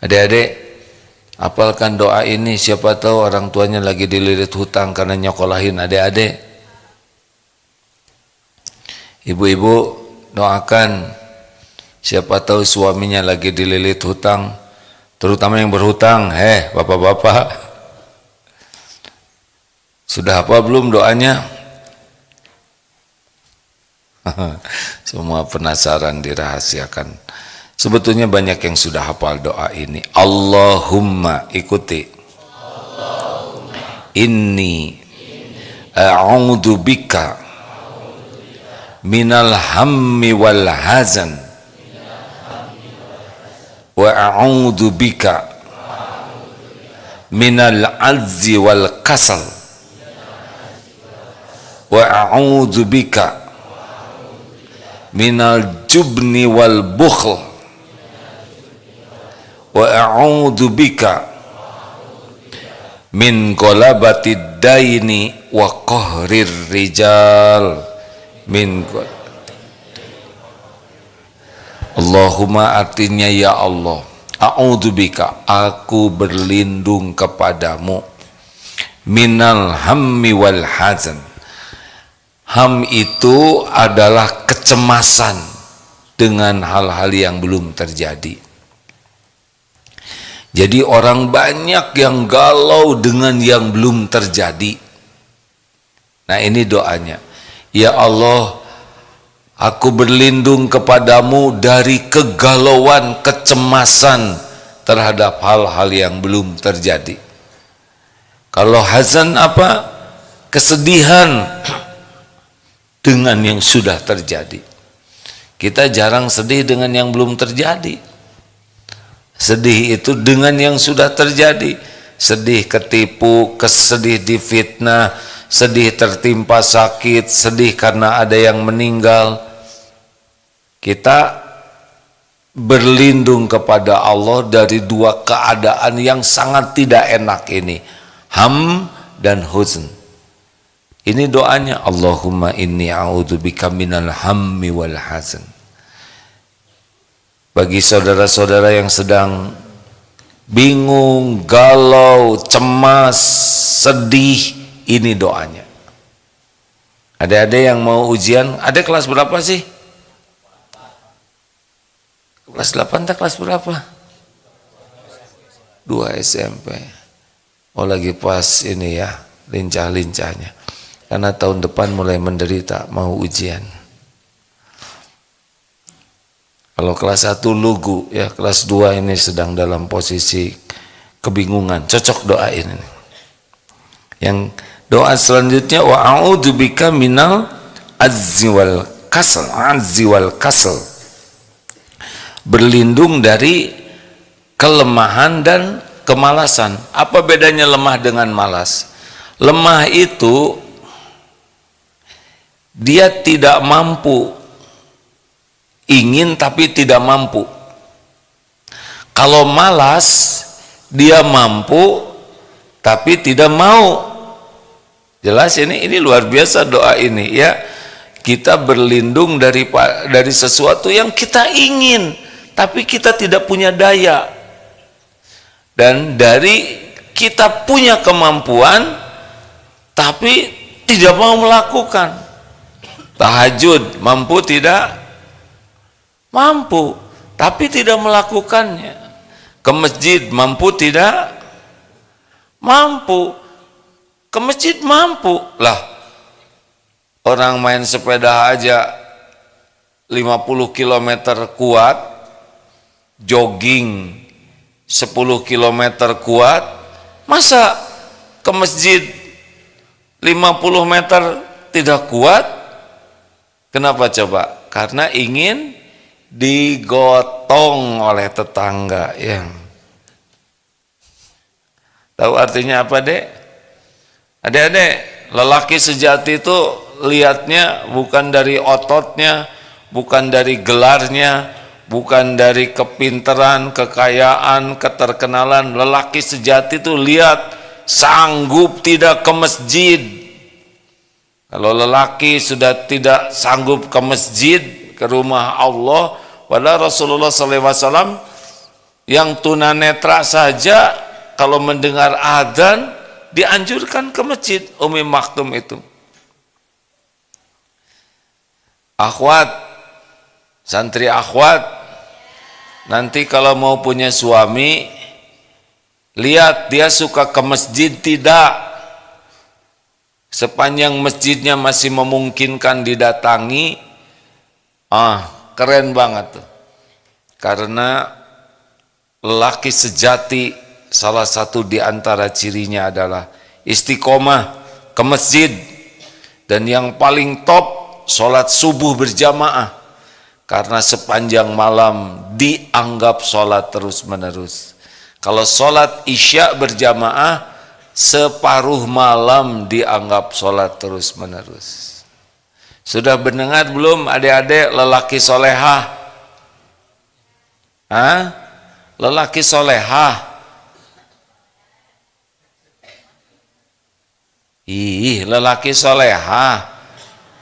Adik-adik, hafalkan doa ini, siapa tahu orang tuanya lagi dililit hutang karena nyokolahin adik-adik. Ibu-ibu, doakan, siapa tahu suaminya lagi dililit hutang, terutama yang berhutang. Bapak-bapak, sudah apa belum doanya? Semua penasaran, dirahasiakan. Sebetulnya banyak yang sudah hafal doa ini. Allahumma, ikuti. Inni a'udzu bika minal hammi wal hazan wa a'udzu bika minal azzi wal kasal wa a'udzu bika minal jubni wal bukhl wa a'udzu bika min qalabatid daini wa qahrir rijal min. Allahumma, artinya ya Allah, a'udzu bika, aku berlindung kepadamu, minal hammi wal hazan. Ham itu adalah kecemasan dengan hal-hal yang belum terjadi. Jadi orang banyak yang galau dengan yang belum terjadi. Nah, ini doanya. Ya Allah, aku berlindung kepadamu dari kegalauan, kecemasan terhadap hal-hal yang belum terjadi. Kalau hazan apa? Kesedihan dengan yang sudah terjadi. Kita jarang sedih dengan yang belum terjadi. Sedih itu dengan yang sudah terjadi. Sedih ketipu, kesedih difitnah, sedih tertimpa sakit, sedih karena ada yang meninggal. Kita berlindung kepada Allah dari dua keadaan yang sangat tidak enak ini, ham dan huzn. Ini doanya, Allahumma inni a'udzubika minal hammi wal hazan. Bagi saudara-saudara yang sedang bingung, galau, cemas, sedih, ini doanya. Ada yang mau ujian, ada kelas berapa sih? Kelas 8 tak kelas berapa? 2 SMP. Oh, lagi pas ini ya, lincah-lincahnya. Karena tahun depan mulai menderita, mau ujian. Kalau kelas 1 lugu, ya kelas 2 ini sedang dalam posisi kebingungan. Cocok doa ini. Yang doa selanjutnya, wa a'udzubika minal azzi wal kasal. Berlindung dari kelemahan dan kemalasan. Apa bedanya lemah dengan malas? Lemah itu dia tidak mampu, ingin tapi tidak mampu. Kalau malas, dia mampu tapi tidak mau. Jelas ini luar biasa doa ini ya. Kita berlindung dari sesuatu yang kita ingin tapi kita tidak punya daya. Dan dari kita punya kemampuan tapi tidak mau melakukan. Tahajud mampu tidak? Mampu, tapi tidak melakukannya. Ke masjid mampu tidak? Mampu. Ke masjid mampu. Lah, orang main sepeda aja 50 km kuat, jogging 10 km kuat, masa ke masjid 50 meter tidak kuat? Kenapa coba? Karena ingin digotong oleh tetangga yang tahu artinya apa, Dek? Adik-adik, lelaki sejati itu lihatnya bukan dari ototnya, bukan dari gelarnya, bukan dari kepintaran, kekayaan, keterkenalan. Lelaki sejati itu lihat sanggup tidak ke masjid. Kalau lelaki sudah tidak sanggup ke masjid, ke rumah Allah, padahal Rasulullah SAW Yang tunanetra saja kalau mendengar adzan dianjurkan ke masjid. Umi Maktum itu. Akhwat, santri akhwat, nanti kalau mau punya suami, lihat dia suka ke masjid tidak. Sepanjang masjidnya masih memungkinkan didatangi, keren banget tuh. Karena lelaki sejati salah satu di antara cirinya adalah istiqomah ke masjid, dan yang paling top sholat subuh berjamaah, karena sepanjang malam dianggap sholat terus menerus. Kalau sholat isya berjamaah separuh malam dianggap sholat terus menerus. Sudah mendengar belum adik-adik lelaki solehah? Lelaki solehah. Lelaki solehah.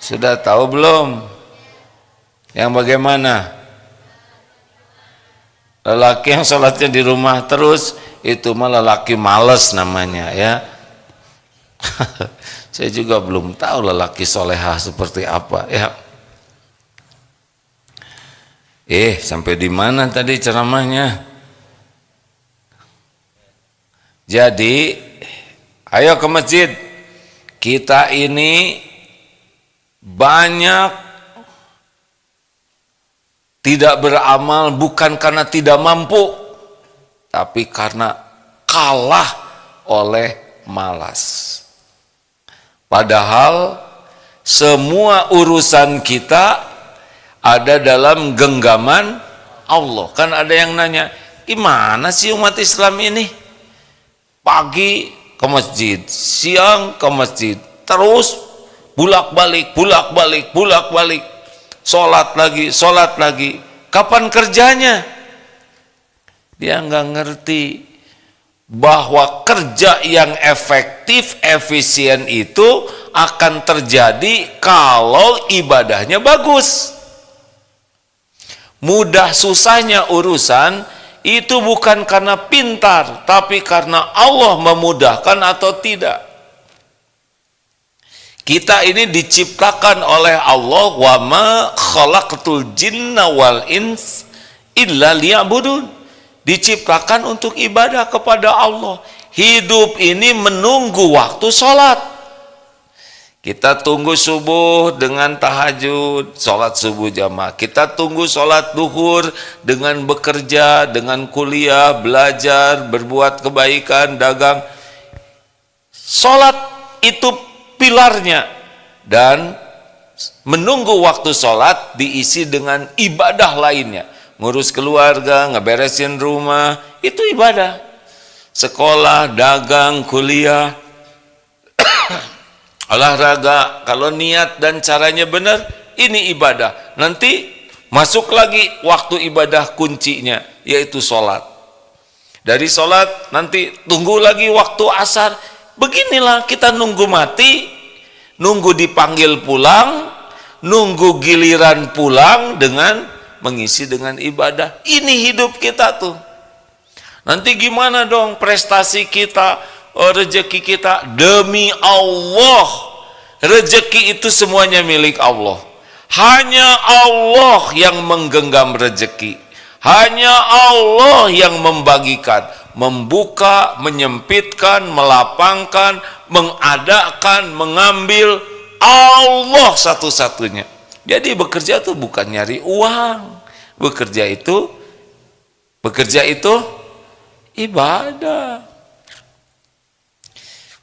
Sudah tahu belum? Yang bagaimana? Lelaki yang sholatnya di rumah terus, itu mah lelaki males namanya ya. Saya juga belum tahu lelaki solehah seperti apa ya. Sampai di mana tadi ceramahnya? Jadi, ayo ke masjid. Kita ini banyak tidak beramal bukan karena tidak mampu, tapi karena kalah oleh malas. Padahal semua urusan kita ada dalam genggaman Allah. Kan ada yang nanya, gimana sih umat Islam ini? Pagi ke masjid, siang ke masjid, terus bulak-balik, sholat lagi. Kapan kerjanya? Dia nggak ngerti bahwa kerja yang efektif, efisien itu akan terjadi kalau ibadahnya bagus. Mudah susahnya urusan itu bukan karena pintar, tapi karena Allah memudahkan atau tidak. Kita ini diciptakan oleh Allah, wa ma khalaqtul jinna wal ins illa liya'budun. Diciptakan untuk ibadah kepada Allah. Hidup ini menunggu waktu sholat. Kita tunggu subuh dengan tahajud, sholat subuh jamaah. Kita tunggu sholat duhur dengan bekerja, dengan kuliah, belajar, berbuat kebaikan, dagang. Sholat itu pilarnya, dan menunggu waktu sholat diisi dengan ibadah lainnya. Ngurus keluarga, ngeberesin rumah, itu ibadah. Sekolah, dagang, kuliah, olahraga, kalau niat dan caranya benar, ini ibadah. Nanti masuk lagi waktu ibadah kuncinya, yaitu sholat. Dari sholat nanti tunggu lagi waktu asar. Beginilah kita nunggu mati, nunggu dipanggil pulang, nunggu giliran pulang dengan mengisi dengan ibadah. Ini hidup kita tuh. Nanti gimana dong prestasi kita, rezeki kita? Demi Allah, rezeki itu semuanya milik Allah. Hanya Allah yang menggenggam rezeki. Hanya Allah yang membagikan, membuka, menyempitkan, melapangkan, mengadakan, mengambil. Allah satu-satunya. Jadi bekerja itu bukan nyari uang. Bekerja itu ibadah.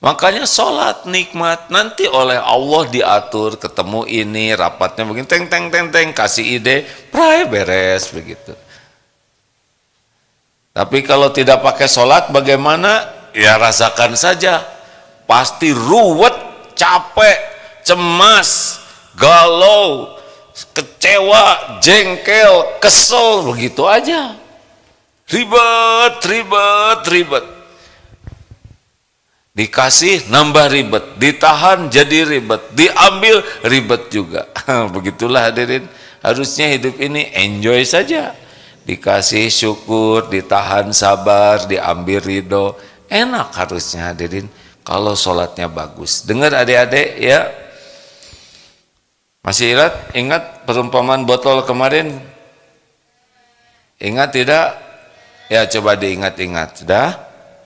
Makanya sholat nikmat, nanti oleh Allah diatur, ketemu ini, rapatnya begini, teng, kasih ide, pray beres begitu. Tapi kalau tidak pakai sholat bagaimana? Ya rasakan saja. Pasti ruwet, capek, cemas, galau, kecewa, jengkel, kesel, begitu aja. Ribet. Dikasih nambah ribet, ditahan jadi ribet, diambil ribet juga. Begitulah hadirin. Harusnya hidup ini enjoy saja. dikasih syukur, ditahan sabar, diambil ridho. Enak harusnya hadirin kalau sholatnya bagus. Dengar adik-adik ya. Masih ingat perumpamaan botol kemarin? Ingat tidak? Ya coba diingat-ingat. Sudah?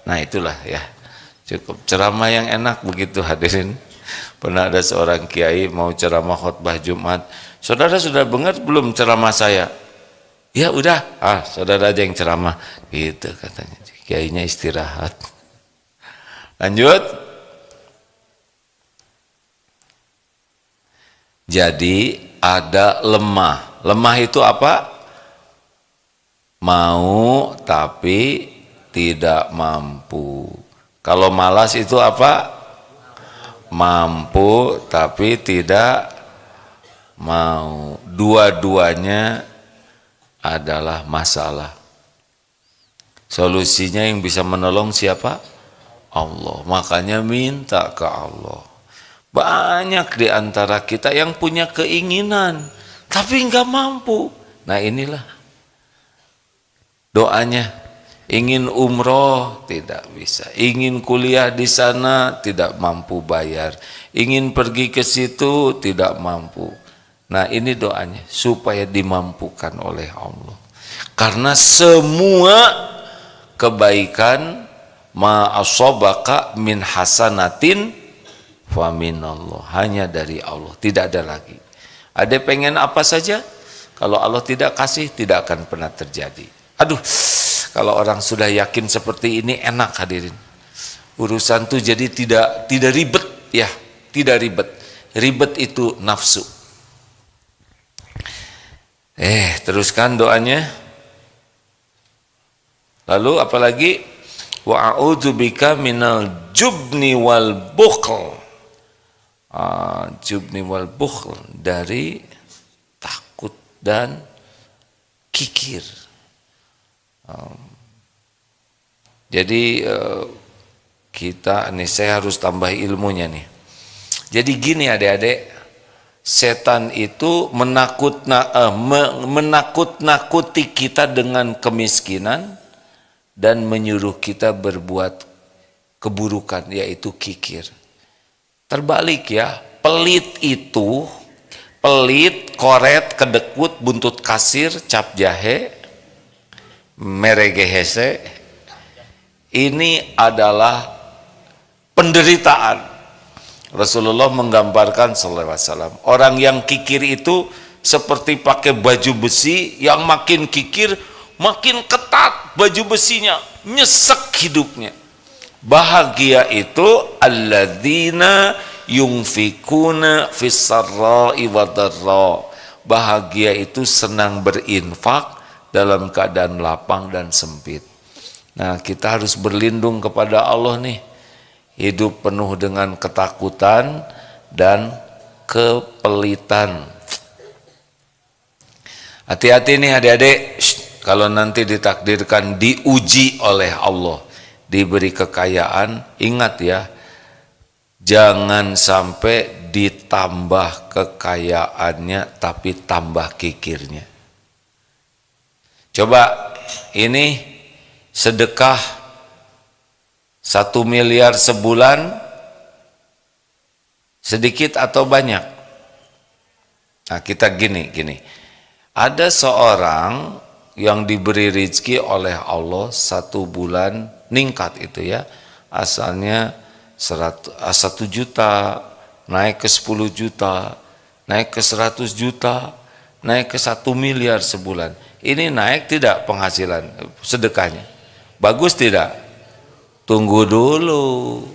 Nah itulah ya. Cukup ceramah yang enak begitu hadirin. Pernah ada seorang kiai mau ceramah khutbah Jumat. Saudara sudah dengar belum ceramah saya? Ya udah. Saudara aja yang ceramah. Gitu katanya. Kiainya istirahat. Lanjut. Jadi ada lemah. Lemah itu apa? Mau tapi tidak mampu. Kalau malas itu apa? Mampu tapi tidak mau. Dua-duanya adalah masalah. Solusinya yang bisa menolong siapa? Allah. Makanya minta ke Allah. Banyak di antara kita yang punya keinginan tapi nggak mampu. Nah inilah doanya. Ingin umroh tidak bisa, ingin kuliah di sana tidak mampu bayar, ingin pergi ke situ tidak mampu. Nah ini doanya supaya dimampukan oleh Allah. Karena semua kebaikan ma asobaka min hasanatin faminallah, hanya dari Allah, tidak ada lagi. Ada pengen apa saja, kalau Allah tidak kasih tidak akan pernah terjadi. Aduh, kalau orang sudah yakin seperti ini enak hadirin. Urusan tuh jadi tidak ribet ya, tidak ribet. Ribet itu nafsu. Teruskan doanya. Lalu apalagi? Wa a'udzubika minal jubni wal bukhl. Jubni wal bukhl, dari takut dan kikir. Jadi kita nih, saya harus tambah ilmunya nih. Jadi gini adik-adik, setan itu menakut-nakuti kita dengan kemiskinan dan menyuruh kita berbuat keburukan, yaitu kikir. Terbalik ya, pelit itu, pelit, koret, kedekut, buntut kasir, cap jahe, meregehese, ini adalah penderitaan. Rasulullah menggambarkan sallallahu alaihi wasallam, orang yang kikir itu seperti pakai baju besi, yang makin kikir makin ketat baju besinya, nyesek hidupnya. Bahagia itu alladzina yunfikuna fis sarra'i wadarra. Bahagia itu senang berinfak dalam keadaan lapang dan sempit. Nah, kita harus berlindung kepada Allah nih. Hidup penuh dengan ketakutan dan kepelitan. Hati-hati nih adik-adik, kalau nanti ditakdirkan diuji oleh Allah, diberi kekayaan, ingat ya, jangan sampai ditambah kekayaannya tapi tambah kikirnya. Coba ini sedekah 1 miliar sebulan, sedikit atau banyak? Nah kita gini, ada seorang yang diberi rezeki oleh Allah 1 bulan ningkat itu ya, asalnya 1 juta naik ke 10 juta, naik ke 100 juta, naik ke 1 miliar sebulan. Ini naik tidak penghasilan sedekahnya? Bagus tidak? Tunggu dulu,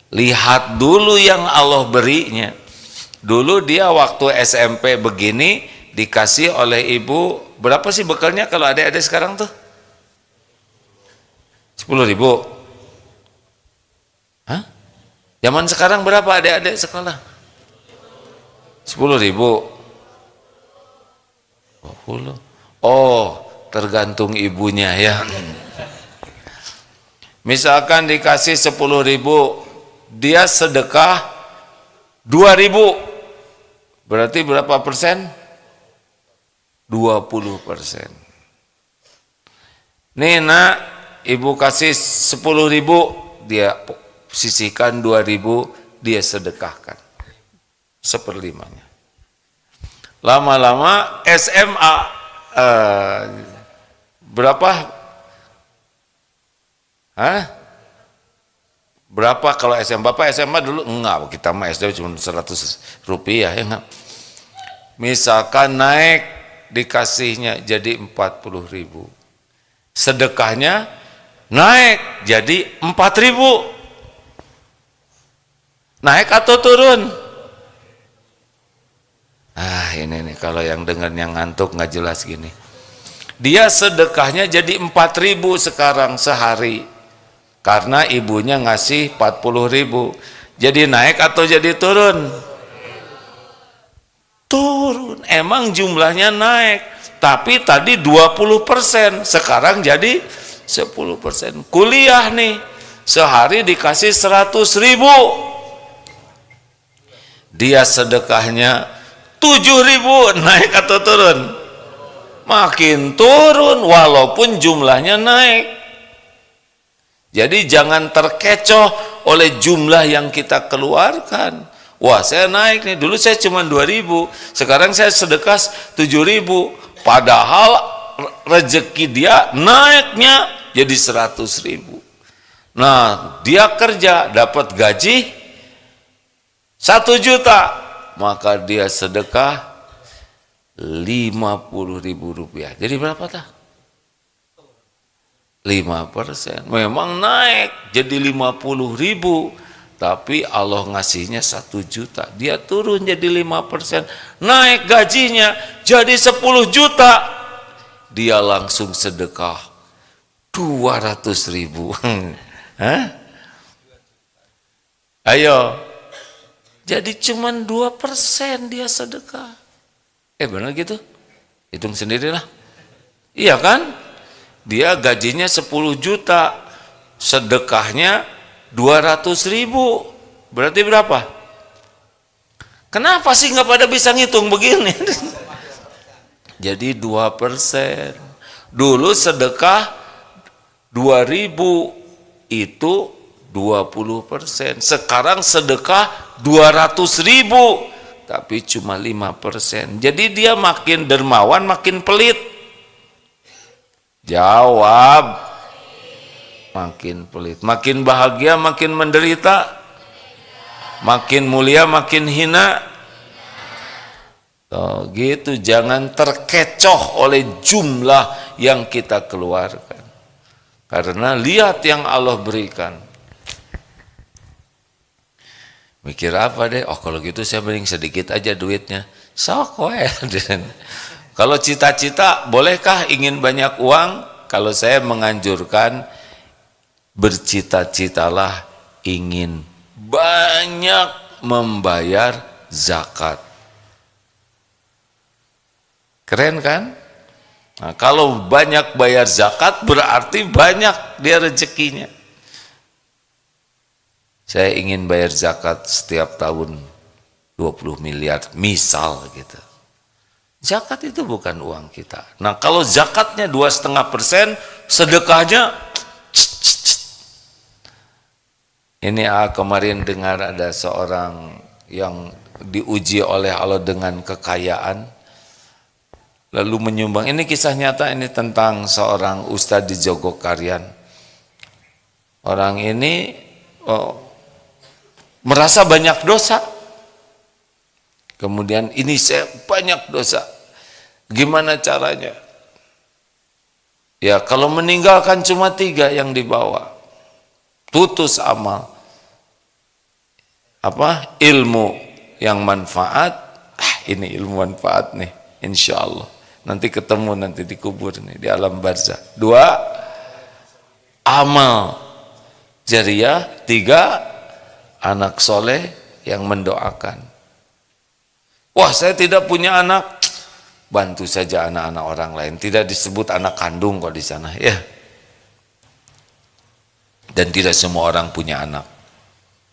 lihat dulu yang Allah berinya. Dulu dia waktu SMP begini dikasih oleh ibu, berapa sih bekalnya kalau adik-adik sekarang tuh? 10.000. Hah? Zaman sekarang berapa adik-adik sekolah? 10.000. 20. Oh, tergantung ibunya ya. Misalkan dikasih 10.000, dia sedekah 2.000. Berarti berapa persen? 20%. Nih nak, ibu kasih 10.000, dia sisihkan 2.000, dia sedekahkan 1/5. Lama-lama SMA berapa? Berapa kalau SMA? Bapak SMA dulu? Enggak, kita mah SD cuma 100 rupiah ya enggak. Misalkan naik dikasihnya jadi 40.000. Sedekahnya naik jadi 4.000. Naik atau turun? Ini nih kalau yang dengar yang ngantuk nggak jelas gini. Dia sedekahnya jadi 4.000 sekarang sehari. Karena ibunya ngasih 40.000. Jadi naik atau jadi turun? Turun. Emang jumlahnya naik. Tapi tadi 20%, sekarang jadi 10%. Kuliah nih, sehari dikasih 100.000. Dia sedekahnya 7.000, naik atau turun? Makin turun walaupun jumlahnya naik. Jadi jangan terkecoh oleh jumlah yang kita keluarkan. Wah, saya naik nih, dulu saya cuma 2.000, sekarang saya sedekah 7.000. Padahal rezeki dia naiknya jadi 100.000. Nah, dia kerja dapat gaji 1 juta, maka dia sedekah 50.000 rupiah. Jadi berapa tak? 5%. Memang naik jadi 50.000, tapi Allah ngasihnya 1 juta. Dia turun jadi 5%. Naik gajinya jadi 10 juta. Dia langsung sedekah 200.000. Ayo. Jadi cuman 2% dia sedekah. Benar gitu? Hitung sendirilah. Iya kan? Dia gajinya 10 juta. Sedekahnya 200.000. Berarti berapa? Kenapa sih nggak pada bisa ngitung begini? Jadi 2%. Dulu sedekah 2.000 itu 20%. Sekarang sedekah 200.000, tapi cuma 5%. Jadi dia makin dermawan, makin pelit. Jawab. Makin pelit. Makin bahagia, makin menderita. Makin mulia, makin hina. Tuh, gitu. Jangan terkecoh oleh jumlah yang kita keluarkan. Karena lihat yang Allah berikan. Mikir apa deh? Oh, kalau gitu saya mending sedikit aja duitnya. Sok we. Kalau cita-cita, bolehkah ingin banyak uang? Kalau saya menganjurkan, bercita-citalah ingin banyak membayar zakat. Keren kan? Nah, kalau banyak bayar zakat berarti banyak dia rezekinya. Saya ingin bayar zakat setiap tahun 20 miliar, misal gitu. Zakat itu bukan uang kita. Nah, kalau zakatnya 2,5%, sedekahnya ini kemarin dengar ada seorang yang diuji oleh Allah dengan kekayaan, lalu menyumbang. Ini kisah nyata, ini tentang seorang ustadz di Jogokarian. Orang ini merasa banyak dosa. Kemudian ini saya banyak dosa. Gimana caranya? Ya kalau meninggalkan cuma 3 yang dibawa. Putus amal. Apa? Ilmu yang manfaat. Ini ilmu manfaat nih. Insya Allah. Nanti ketemu nanti dikubur nih di alam barzah. 2, amal jariah. 3, anak soleh yang mendoakan. Wah, saya tidak punya anak. Bantu saja anak-anak orang lain. Tidak disebut anak kandung kok di sana, ya. Dan tidak semua orang punya anak.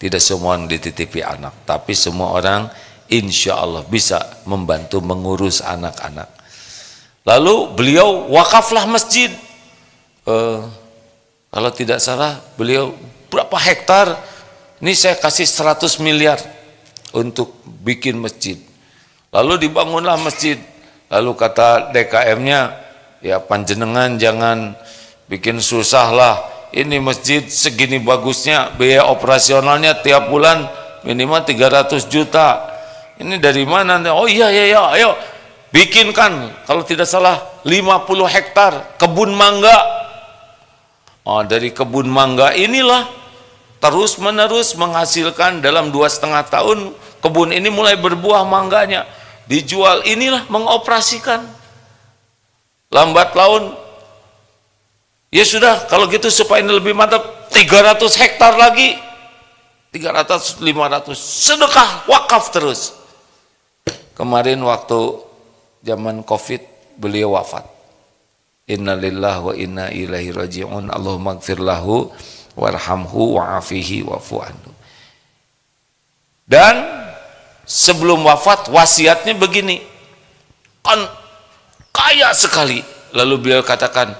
Tidak semua orang dititipi anak. Tapi semua orang insya Allah bisa membantu mengurus anak-anak. Lalu beliau wakaflah masjid. kalau tidak salah beliau berapa hektar, ini saya kasih 100 miliar untuk bikin masjid. Lalu dibangunlah masjid. Lalu kata DKM-nya, ya panjenengan jangan bikin susah lah. Ini masjid segini bagusnya, biaya operasionalnya tiap bulan minimal 300 juta. Ini dari mana? Oh iya, ayo bikinkan, kalau tidak salah 50 hektar kebun mangga. Oh, dari kebun mangga inilah terus menerus menghasilkan. Dalam 2,5 tahun kebun ini mulai berbuah mangganya, dijual, inilah mengoperasikan. Lambat laun, ya sudah kalau gitu supaya ini lebih mantap, 300 hektar lagi, 300, 500, sedekah wakaf terus. Kemarin waktu zaman Covid beliau wafat. Innalillahi wa inna ilaihi raji'un. Allahumma gfir lahu warhamhu wa'afihi wa'fu anhu. Dan sebelum wafat wasiatnya begini, kan kaya sekali. Lalu beliau katakan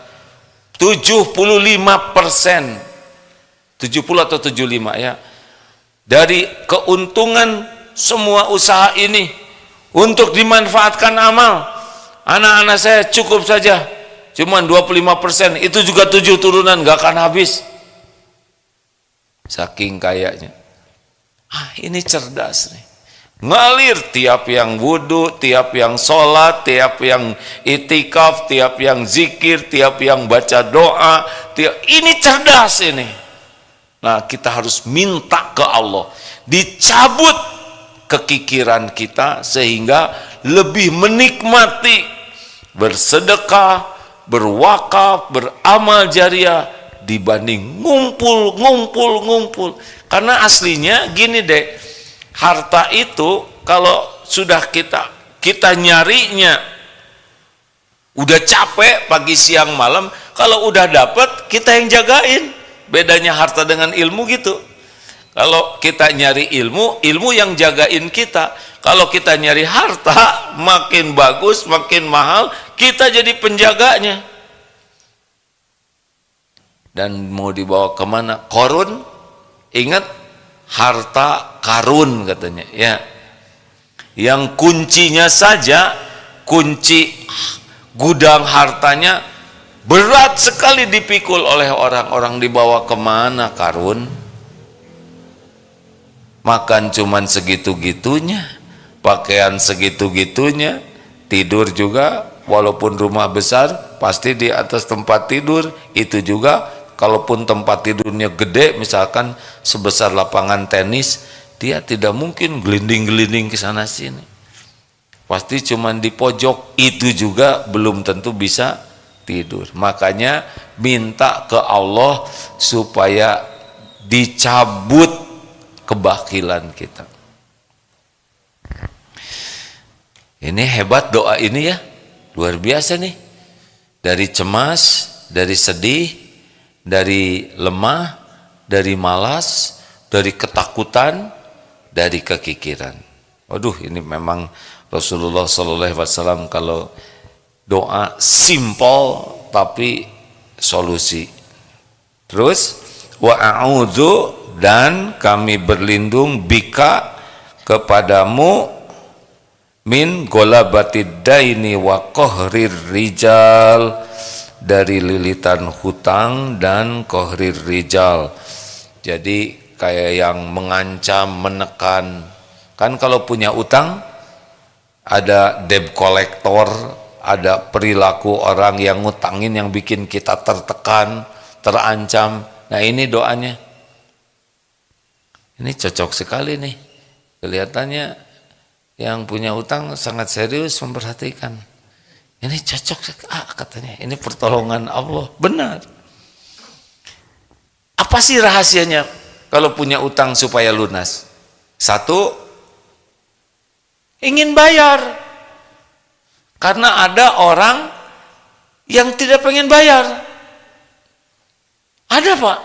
75%, 70 atau 75 ya, dari keuntungan semua usaha ini untuk dimanfaatkan amal anak-anak saya cukup saja, cuman 25%, itu juga 7 turunan gak akan habis. Saking kayanya. Ini cerdas nih, ngalir tiap yang wudhu, tiap yang sholat, tiap yang itikaf, tiap yang zikir, tiap yang baca doa, ini cerdas ini. Nah, kita harus minta ke Allah dicabut kekikiran kita sehingga lebih menikmati bersedekah, berwakaf, beramal jariah dibanding ngumpul. Karena aslinya gini deh, harta itu kalau sudah kita nyarinya udah capek pagi siang malam, kalau udah dapat kita yang jagain. Bedanya harta dengan ilmu gitu. Kalau kita nyari ilmu yang jagain kita. Kalau kita nyari harta, makin bagus, makin mahal, kita jadi penjaganya. Dan mau dibawa kemana? Korun, ingat harta karun katanya ya. Yang kuncinya saja, kunci gudang hartanya berat sekali dipikul oleh orang-orang, dibawa kemana karun? Makan cuman segitu-gitunya, pakaian segitu-gitunya, tidur juga walaupun rumah besar pasti di atas tempat tidur, itu juga kalaupun tempat tidurnya gede misalkan sebesar lapangan tenis, dia tidak mungkin gelinding-gelinding ke sana sini, pasti cuman di pojok, itu juga belum tentu bisa tidur. Makanya minta ke Allah supaya dicabut kebakilan kita. Ini hebat doa ini ya, luar biasa nih. Dari cemas, dari sedih, dari lemah, dari malas, dari ketakutan, dari kekikiran. Waduh, ini memang Rasulullah SAW kalau doa simpel tapi solusi. Terus wa a'udzu, dan kami berlindung bika kepadamu min golabatid daini wa qahrir rijal, dari lilitan hutang dan qahrir rijal. Jadi kayak yang mengancam, menekan. Kan kalau punya utang ada debt collector, ada perilaku orang yang ngutangin yang bikin kita tertekan, terancam. Nah, ini doanya. Ini cocok sekali nih. Kelihatannya yang punya utang sangat serius memperhatikan. Ini cocok katanya. Ini pertolongan Allah. Benar. Apa sih rahasianya kalau punya utang supaya lunas? Satu, ingin bayar. Karena ada orang yang tidak pengen bayar. Ada Pak.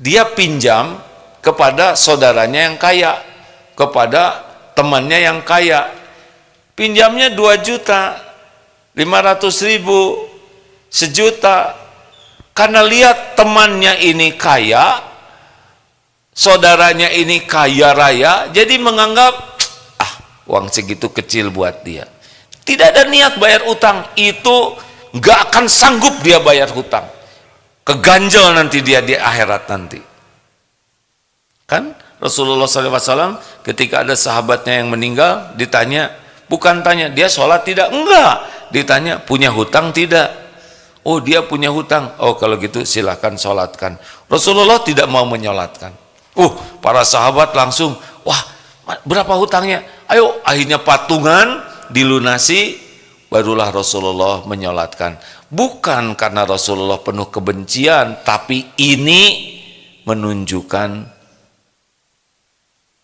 Dia pinjam kepada saudaranya yang kaya, kepada temannya yang kaya. Pinjamnya 2 juta, 500 ribu, 1 juta. karena lihat temannya ini kaya, saudaranya ini kaya raya, jadi menganggap uang segitu kecil buat dia. Tidak ada niat bayar utang, itu nggak akan sanggup dia bayar hutang. Keganjel nanti dia di akhirat nanti. Kan Rasulullah SAW ketika ada sahabatnya yang meninggal, ditanya, bukan tanya dia sholat tidak, enggak, ditanya punya hutang tidak. Oh dia punya hutang, oh kalau gitu silakan sholatkan. Rasulullah tidak mau menyolatkan. Para sahabat langsung, wah berapa hutangnya? Ayo, akhirnya patungan dilunasi, barulah Rasulullah menyolatkan. Bukan karena Rasulullah penuh kebencian, tapi ini menunjukkan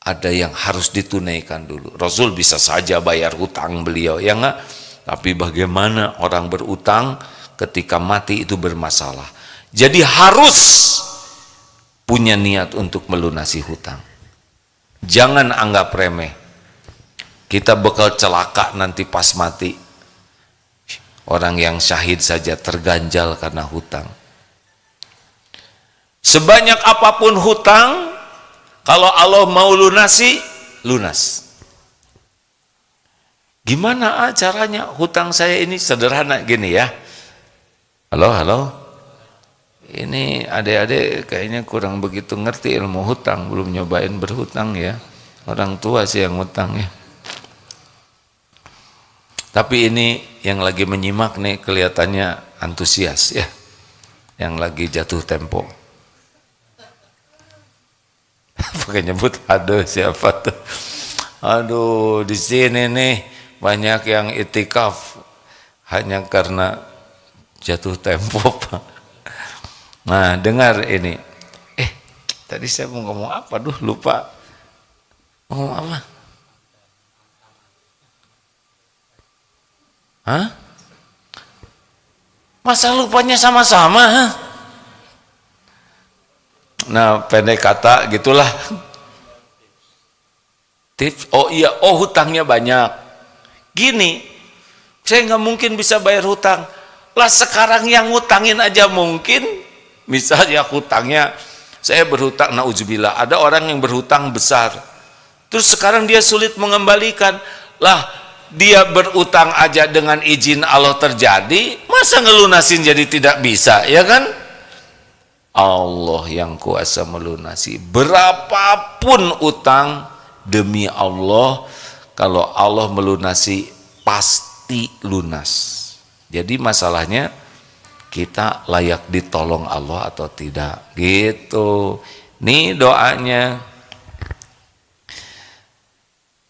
ada yang harus ditunaikan dulu. Rasul bisa saja bayar hutang beliau, ya enggak? Tapi bagaimana orang berutang ketika mati itu bermasalah. Jadi harus punya niat untuk melunasi hutang. Jangan anggap remeh. Kita bakal celaka nanti pas mati. Orang yang syahid saja terganjal karena hutang. Sebanyak apapun hutang, kalau Allah mau lunasi, lunas. Gimana caranya? Hutang saya ini sederhana gini ya. Halo. Ini adik-adik kayaknya kurang begitu ngerti ilmu hutang, belum nyobain berhutang ya. Orang tua sih yang hutang ya. Tapi ini yang lagi menyimak nih kelihatannya antusias ya. Yang lagi jatuh tempo. Pakai nyebut aduh siapa tuh. Aduh di sini nih banyak yang itikaf hanya karena jatuh tempo Pak. Nah dengar ini, tadi saya mau ngomong apa, lupa ngomong apa? Masa lupanya sama-sama? Nah pendek kata gitulah. Tips, hutangnya banyak. Gini, saya nggak mungkin bisa bayar hutang. Lah sekarang yang ngutangin aja mungkin. Misalnya hutangnya, saya berhutang, na'udzubillah, ada orang yang berhutang besar, terus sekarang dia sulit mengembalikan. Lah dia berutang aja dengan izin Allah terjadi, masa ngelunasin jadi tidak bisa, ya kan? Allah yang kuasa melunasi berapapun utang, demi Allah, kalau Allah melunasi pasti lunas. Jadi masalahnya kita layak ditolong Allah atau tidak, gitu. Nih doanya.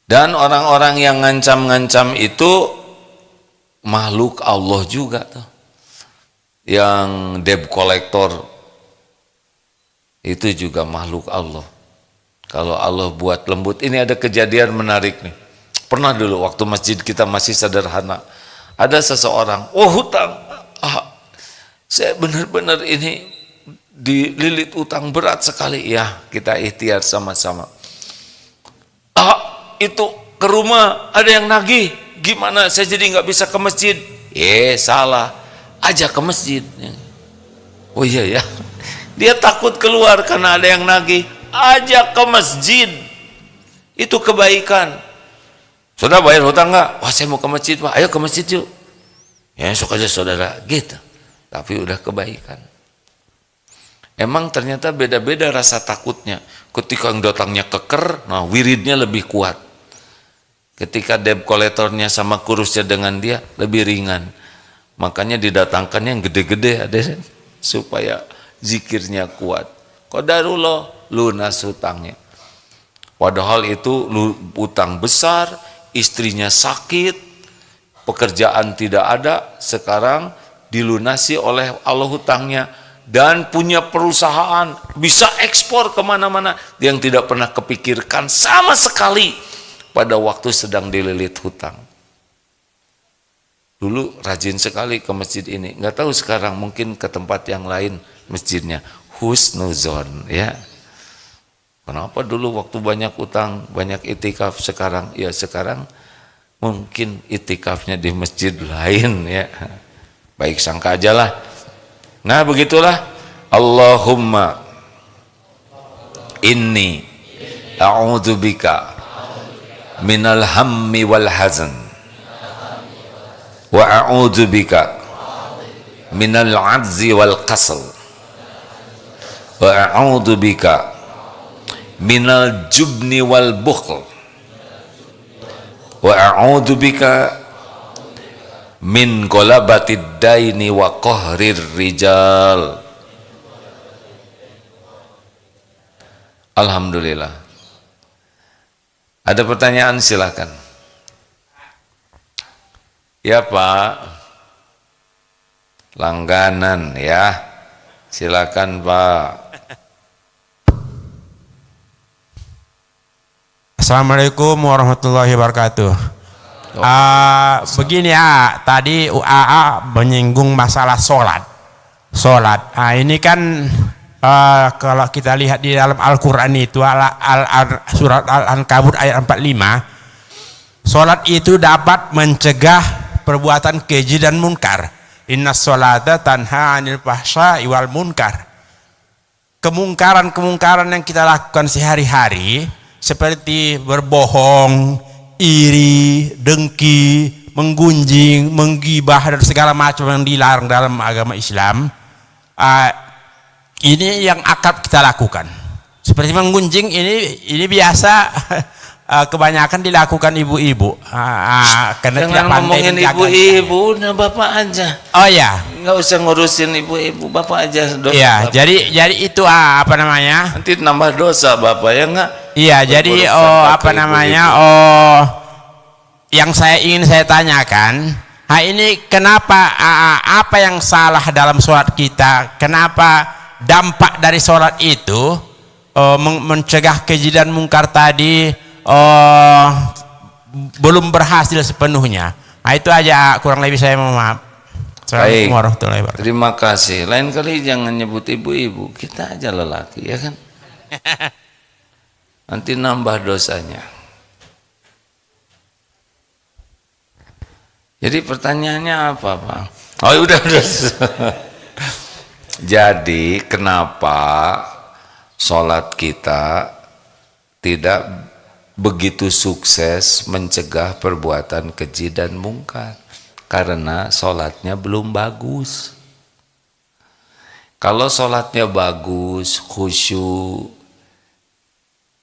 Dan orang-orang yang ngancam-ngancam itu makhluk Allah juga tuh. Yang debt collector itu juga makhluk Allah. Kalau Allah buat lembut, ini ada kejadian menarik nih. Pernah dulu waktu masjid kita masih sederhana, ada seseorang, hutang. Saya benar-benar ini dililit utang berat sekali. Ya, kita ikhtiar sama-sama. Itu ke rumah ada yang nagih. Gimana saya jadi nggak bisa ke masjid? Salah. Ajak ke masjid. Oh iya ya. Dia takut keluar karena ada yang nagih. Ajak ke masjid. Itu kebaikan. Saudara bayar hutang nggak? Wah saya mau ke masjid Pak. Ayo ke masjid yuk. Ya esok aja saudara. Gitu. Tapi udah kebaikan. Emang ternyata beda-beda rasa takutnya. Ketika yang datangnya keker, nah wiridnya lebih kuat. Ketika debt collectornya sama kurusnya dengan dia, lebih ringan. Makanya didatangkan yang gede-gede ada supaya zikirnya kuat. Qadarullah lunas hutangnya. Padahal itu utang besar, istrinya sakit, pekerjaan tidak ada, sekarang dilunasi oleh Allah hutangnya, dan punya perusahaan, bisa ekspor kemana-mana yang tidak pernah kepikirkan sama sekali pada waktu sedang dililit hutang. Dulu rajin sekali ke masjid ini, nggak tahu sekarang mungkin ke tempat yang lain masjidnya. Husnuzon ya. Kenapa dulu waktu banyak utang, banyak itikaf, sekarang ya sekarang mungkin itikafnya di masjid lain ya. Baik sangka aja lah. Nah begitulah, Allahumma inni a'udzubika minal hammi wal hazan wa a'udzubika minal ajzi wal kasal wa a'udzubika minal jubni wal bukhl wa a'udzubika min qalabatid daini wa qahrir rijal. Alhamdulillah. Ada pertanyaan, silakan. Ya Pak, langganan ya, silakan Pak. Assalamualaikum warahmatullahi wabarakatuh. Begini ya, tadi UAA menyinggung masalah sholat. Ini kan kalau kita lihat di dalam Al-Quran itu surat Al-Ankabut ayat 45, sholat itu dapat mencegah perbuatan keji dan munkar. Inna sholata tanha anil fahsya'i wal munkar. Kemungkaran yang kita lakukan sehari-hari seperti berbohong, iri, dengki, menggunjing, menggibah dan segala macam yang dilarang dalam agama Islam, ini yang akrab kita lakukan. Seperti menggunjing ini biasa, kebanyakan dilakukan ibu-ibu. Karena jangan ngomongin ibu-ibu, nah bapak aja. Oh ya, nggak usah ngurusin ibu-ibu, bapak aja dosa. Iya, bapak. jadi itu apa namanya? Nanti nambah dosa bapak ya enggak? Iya, jadi yang ingin saya tanyakan, ini kenapa apa yang salah dalam sholat kita? Kenapa dampak dari sholat itu mencegah keji dan mungkar tadi belum berhasil sepenuhnya? Nah, itu aja kurang lebih saya mohon maaf. Assalamualaikum warahmatullahi wabarakatuh. Terima kasih. Lain kali jangan nyebut ibu-ibu, kita aja lelaki ya kan? Nanti nambah dosanya. Jadi pertanyaannya apa Pak? Oh udah. Jadi kenapa sholat kita tidak begitu sukses mencegah perbuatan keji dan mungkar? Karena sholatnya belum bagus. Kalau sholatnya bagus, khusyuk,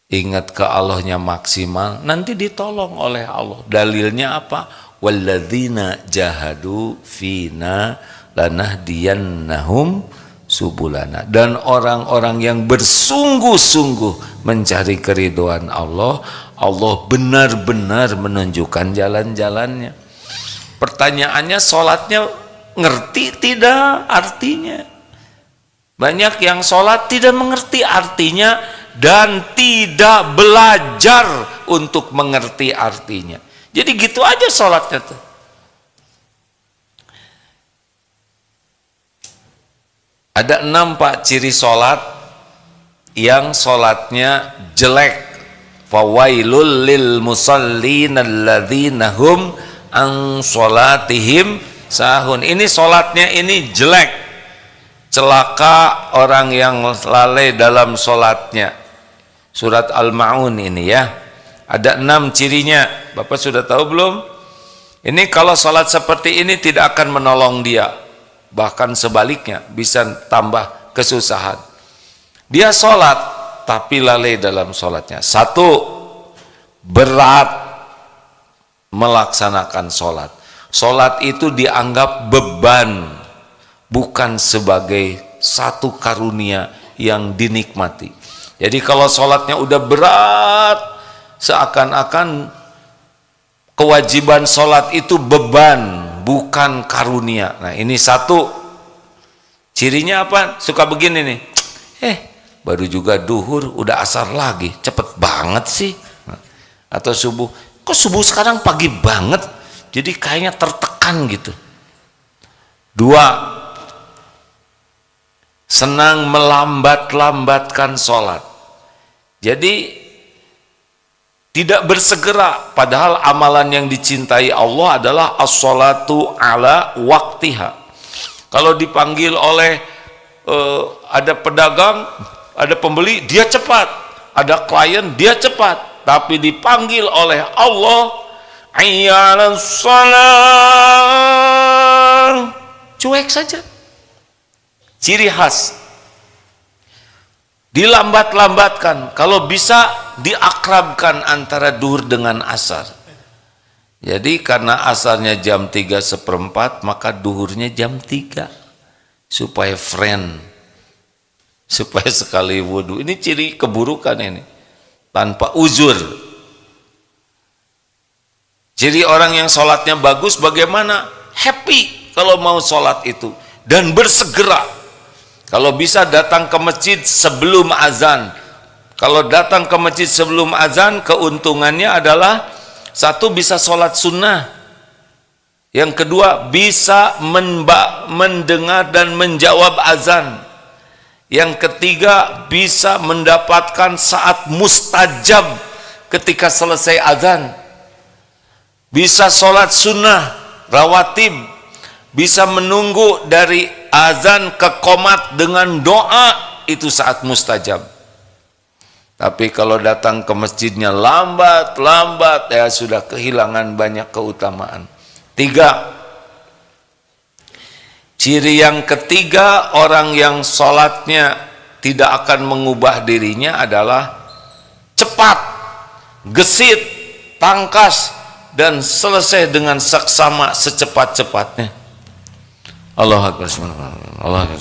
ingat ke Allahnya maksimal, nanti ditolong oleh Allah. Dalilnya apa? Walladzina jahadu fina lanahdiyannahum subulana. Dan orang-orang yang bersungguh-sungguh mencari keridhaan Allah, Allah benar-benar menunjukkan jalan-jalannya. Pertanyaannya, sholatnya ngerti tidak artinya? Banyak yang sholat tidak mengerti artinya dan tidak belajar untuk mengerti artinya. Jadi gitu aja sholatnya tuh. Ada 6 Pak ciri sholat yang sholatnya jelek. Fawailul lil musallin alladzina hum an sholatihim sahun. Ini sholatnya ini jelek. Celaka orang yang lalai dalam sholatnya. Surat Al-Ma'un ini ya. Ada 6 cirinya. Bapak sudah tahu belum? Ini kalau sholat seperti ini tidak akan menolong dia. Bahkan sebaliknya bisa tambah kesusahan. Dia sholat tapi lalai dalam sholatnya. 1, berat melaksanakan sholat. Sholat itu dianggap beban, bukan sebagai satu karunia yang dinikmati. Jadi kalau sholatnya udah berat, seakan-akan kewajiban sholat itu beban, bukan karunia. Nah ini 1 cirinya apa? Suka begini nih, baru juga duhur udah asar lagi, cepet banget sih. Atau subuh, kok subuh sekarang pagi banget, jadi kayaknya tertekan gitu. 2, senang melambat-lambatkan sholat. Jadi tidak bersegera, padahal amalan yang dicintai Allah adalah as-sholatu ala waktiha. Kalau dipanggil oleh ada pedagang, ada pembeli, dia cepat. Ada klien, dia cepat. Tapi dipanggil oleh Allah, hayya 'alas shalah, cuek saja. Ciri khas. Dilambat-lambatkan, kalau bisa diakrabkan antara duhur dengan asar. Jadi karena asarnya jam 3:15, maka duhurnya jam 3 supaya friend, supaya sekali wudhu. Ini ciri keburukan ini, tanpa uzur. Jadi orang yang sholatnya bagus bagaimana? Happy kalau mau sholat itu, dan bersegera. Kalau bisa datang ke masjid sebelum azan. Kalau datang ke masjid sebelum azan, keuntungannya adalah satu, bisa sholat sunnah. Yang kedua, bisa mendengar dan menjawab azan. Yang ketiga, bisa mendapatkan saat mustajab ketika selesai azan. Bisa sholat sunnah, rawatib. Bisa menunggu dari azan ke qomat dengan doa, itu saat mustajab. Tapi kalau datang ke masjidnya lambat, ya sudah kehilangan banyak keutamaan. 3. Ciri yang ketiga orang yang sholatnya tidak akan mengubah dirinya adalah cepat, gesit, tangkas, dan selesai dengan saksama secepat-cepatnya. Allahu Akbar, Allahu Akbar,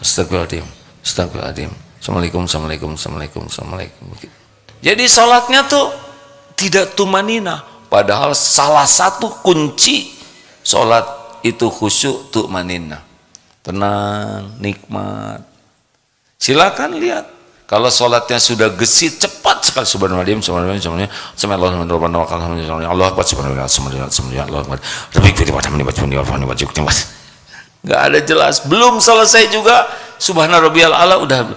astagfirullahaladzim, astagfirullahaladzim, assalamualaikum. Jadi sholatnya tuh tidak tumanina, padahal salah satu kunci sholat itu khusyuk, tumanina, tenang, nikmat. Silakan lihat, kalau sholatnya sudah gesit, cepat sekali, subhanallah, nggak ada jelas, belum selesai juga subhanarabbiyal a'la udah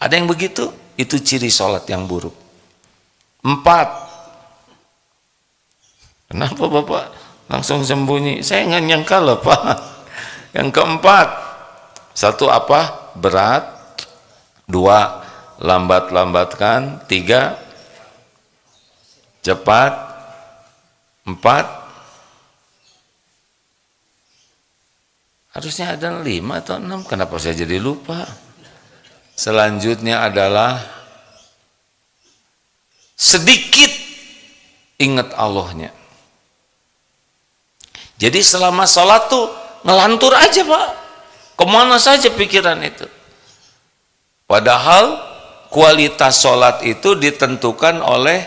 ada yang begitu. Itu ciri sholat yang buruk. 4. Kenapa Bapak langsung sembunyi? Saya nggak nyangka loh Pak. Yang keempat, 1 apa? Berat. 2, lambat-lambatkan. 3, cepat. 4, harusnya ada 5 atau 6. Kenapa saya jadi lupa? Selanjutnya adalah sedikit ingat Allahnya. Jadi selama sholat tuh ngelantur aja Pak, kemana saja pikiran itu. Padahal kualitas sholat itu ditentukan oleh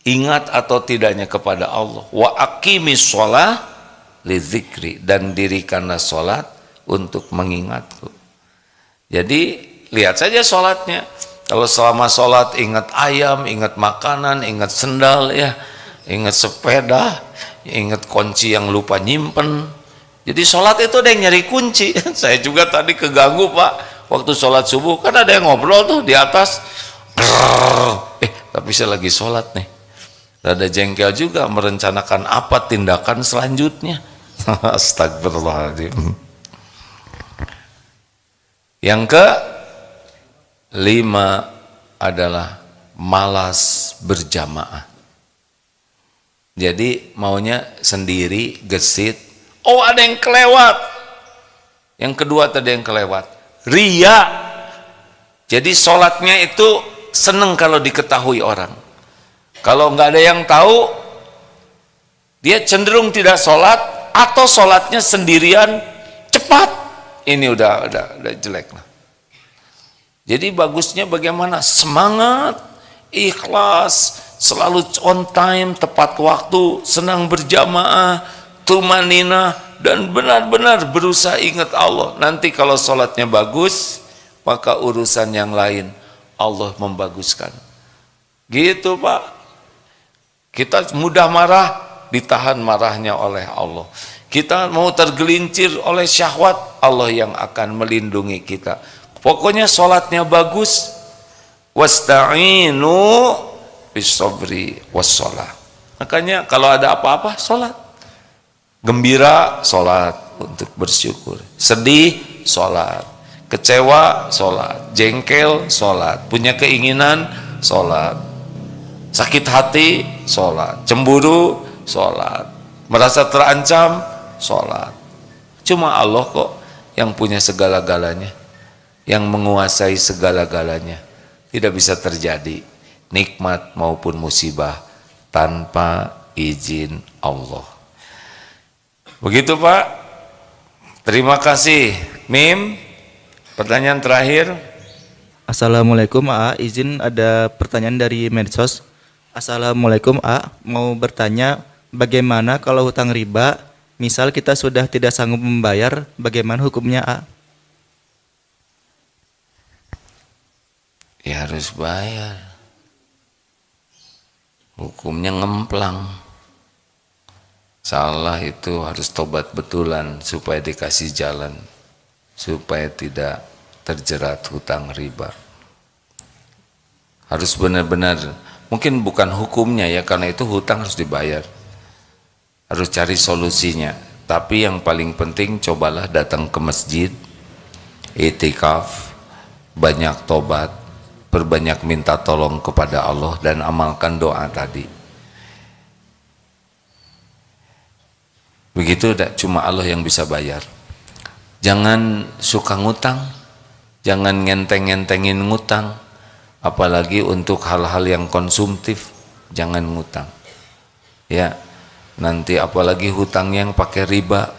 ingat atau tidaknya kepada Allah. Wa aqimis sholah li dzikri, dan dirikanlah sholat untuk mengingatku. Jadi lihat saja sholatnya. Kalau selama sholat ingat ayam, ingat makanan, ingat sendal, ya, ingat sepeda, ingat kunci yang lupa nyimpen. Jadi sholat itu ada yang nyari kunci. Saya juga tadi keganggu Pak, waktu sholat subuh kan ada yang ngobrol tuh di atas. Tapi saya lagi sholat nih. Rada jengkel juga, merencanakan apa tindakan selanjutnya. Astagfirullahaladzim. Yang ke-5 adalah malas berjamaah. Jadi maunya sendiri, gesit. Oh, ada yang kelewat. Yang kedua tadi yang kelewat, ria. Jadi sholatnya itu seneng kalau diketahui orang. Kalau nggak ada yang tahu, dia cenderung tidak sholat, atau sholatnya sendirian cepat. Ini udah jelek lah. Jadi bagusnya bagaimana? Semangat, ikhlas, selalu on time, tepat waktu, senang berjamaah, tumanina, dan benar-benar berusaha ingat Allah. Nanti kalau sholatnya bagus, maka urusan yang lain Allah membaguskan. Gitu Pak. Kita mudah marah, ditahan marahnya oleh Allah. Kita mau tergelincir oleh syahwat, Allah yang akan melindungi kita. Pokoknya sholatnya bagus. Wasta'inu bis sabri was shalah. Makanya kalau ada apa-apa, sholat. Gembira, sholat untuk bersyukur. Sedih, sholat. Kecewa, sholat. Jengkel, sholat. Punya keinginan, sholat. Sakit hati, sholat. Cemburu, sholat. Merasa terancam, sholat. Cuma Allah kok yang punya segala-galanya, yang menguasai segala-galanya. Tidak bisa terjadi nikmat maupun musibah tanpa izin Allah. Begitu Pak. Terima kasih. Mim, pertanyaan terakhir. Assalamualaikum A, izin ada pertanyaan dari medsos. Assalamualaikum A, mau bertanya bagaimana kalau hutang riba, misal kita sudah tidak sanggup membayar, bagaimana hukumnya A? Ya harus bayar. Hukumnya ngemplang. Salah itu harus tobat betulan supaya dikasih jalan, supaya tidak terjerat hutang riba. Harus benar-benar, mungkin bukan hukumnya ya, karena itu hutang harus dibayar. Harus cari solusinya. Tapi yang paling penting cobalah datang ke masjid, itikaf, banyak tobat, perbanyak minta tolong kepada Allah dan amalkan doa tadi. Begitu, cuma Allah yang bisa bayar. Jangan suka ngutang, jangan ngenteng-ngentengin ngutang, apalagi untuk hal-hal yang konsumtif, jangan ngutang. Ya, nanti apalagi hutang yang pakai riba,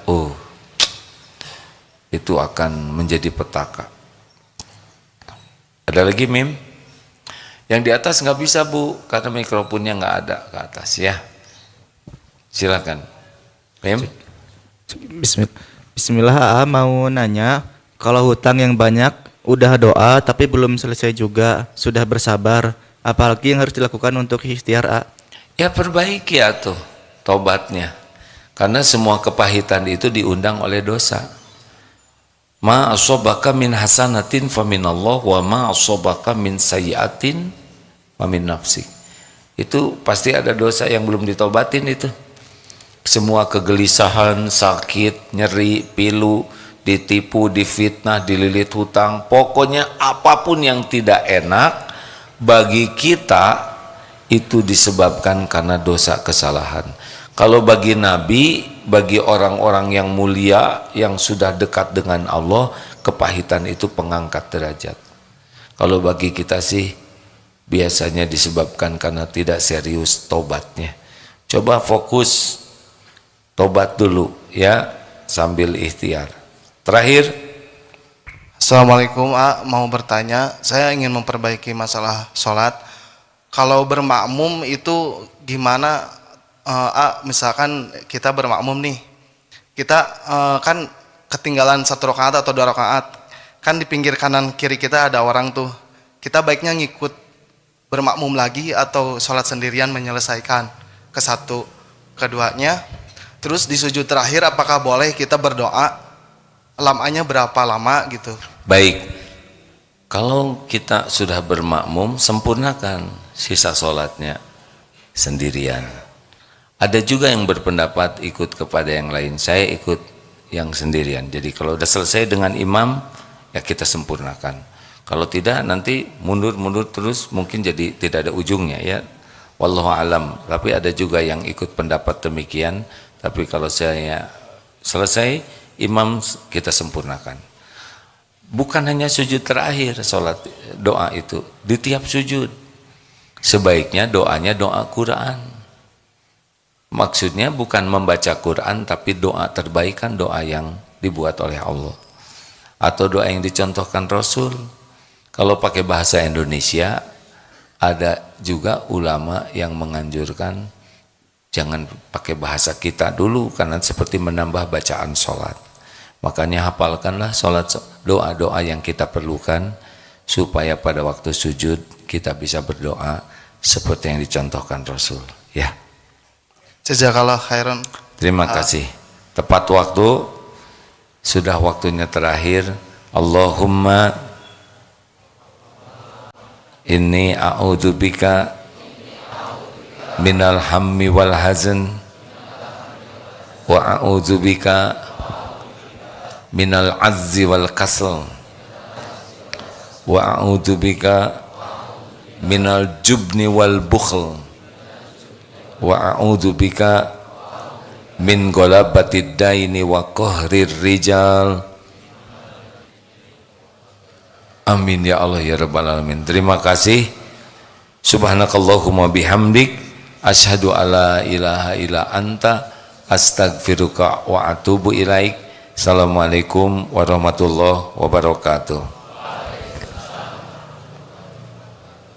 itu akan menjadi petaka. Ada lagi Mim? Yang di atas nggak bisa Bu, karena mikrofonnya nggak ada ke atas ya. Silakan. Mim? Bismillah A, mau nanya, kalau hutang yang banyak udah doa tapi belum selesai juga, sudah bersabar, apalagi yang harus dilakukan untuk ikhtiar A? Ya perbaiki ya tuh tobatnya, karena semua kepahitan itu diundang oleh dosa. Ma asobaka min hasanatin faminallah wa ma asobaka min sayyiatin famin nafsik. Itu pasti ada dosa yang belum ditobatin itu. Semua kegelisahan, sakit, nyeri, pilu, ditipu, difitnah, dililit hutang, pokoknya apapun yang tidak enak bagi kita itu disebabkan karena dosa kesalahan. Kalau bagi Nabi, bagi orang-orang yang mulia yang sudah dekat dengan Allah, kepahitan itu pengangkat derajat. Kalau bagi kita sih biasanya disebabkan karena tidak serius tobatnya. Coba fokus tobat dulu ya, sambil ikhtiar. Terakhir, Assalamualaikum A, mau bertanya, saya ingin memperbaiki masalah sholat. Kalau bermakmum itu gimana A, misalkan kita bermakmum nih, kita kan ketinggalan 1 rakaat atau 2 rakaat, kan di pinggir kanan kiri kita ada orang tuh, kita baiknya ngikut bermakmum lagi atau sholat sendirian menyelesaikan ke satu, keduanya. Terus di sujud terakhir apakah boleh kita berdoa, lamanya berapa lama gitu? baik. Kalau kita sudah bermakmum, sempurnakan sisa sholatnya sendirian. Ada juga yang berpendapat ikut kepada yang lain. Saya ikut yang sendirian. Jadi kalau udah selesai dengan imam, ya kita sempurnakan. Kalau tidak, nanti mundur-mundur terus, mungkin jadi tidak ada ujungnya ya. Wallahu alam. Tapi ada juga yang ikut pendapat demikian. Tapi kalau saya selesai, imam kita sempurnakan. Bukan hanya sujud terakhir sholat doa itu, di tiap sujud sebaiknya doanya doa Quran. Maksudnya bukan membaca Quran, tapi doa terbaik kan doa yang dibuat oleh Allah atau doa yang dicontohkan Rasul. Kalau pakai bahasa Indonesia, ada juga ulama yang menganjurkan jangan pakai bahasa kita dulu, karena seperti menambah bacaan sholat. Makanya hafalkanlah sholat, doa-doa yang kita perlukan, supaya pada waktu sujud kita bisa berdoa seperti yang dicontohkan Rasul. Ya. Jazakallah khairan. Terima kasih. Tepat waktu, sudah waktunya terakhir. Allahumma inni a'udzubika minal hammi wal hazan wa a'udzubika minal azzi wal kasal wa a'udzubika minal jubni wal bukhl wa a'udzubika min golabatid daini wa qahrir rijal. Amin ya Allah ya rabbal alamin. Terima kasih. Subhanakallahumma bihamdik asyhadu alla ilaha illa anta astaghfiruka wa atubu ilaik. Assalamualaikum warahmatullahi wabarakatuh.